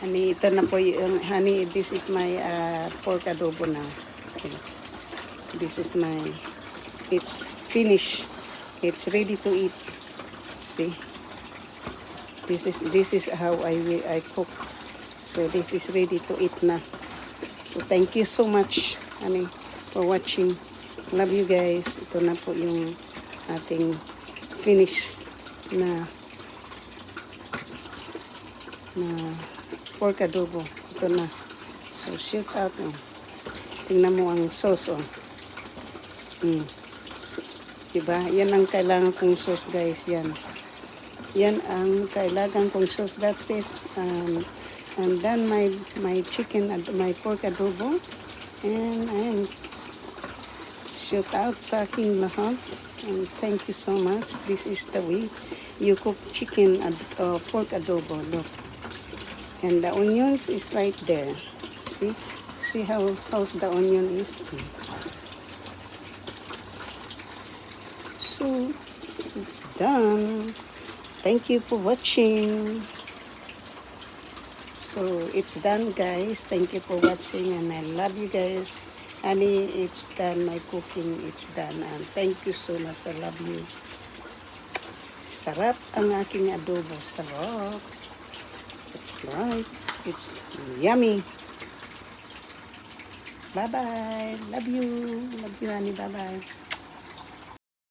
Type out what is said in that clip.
Honey, ito na po yung, honey, this is my pork adobo now. See, this is my, it's finished. It's ready to eat. See, this is how I cook. So this is ready to eat na. So thank you so much, honey, for watching. Love you guys. Ito na po yung ating finish na pork adobo. Ito na. So shoot out. Oh. Tingnan mo ang sauce. Oh. Diba? Yan ang kailangan kong sauce, guys. Yan. Yan ang kailangan kong sauce. That's it. And then my chicken, my pork adobo. And I'm shoot out sa aking lahat. And thank you so much. This is the way you cook chicken pork adobo. Look. And the onions is right there. See how's the onion is. So it's done. Thank you for watching. So it's done, guys. Thank you for watching, and I love you guys. Honey, it's done. My cooking, it's done. And thank you so much. I love you. Sarap ang aking adobo. Sarap. It's right. It's yummy. Bye-bye. Love you. Love you, honey. Bye-bye.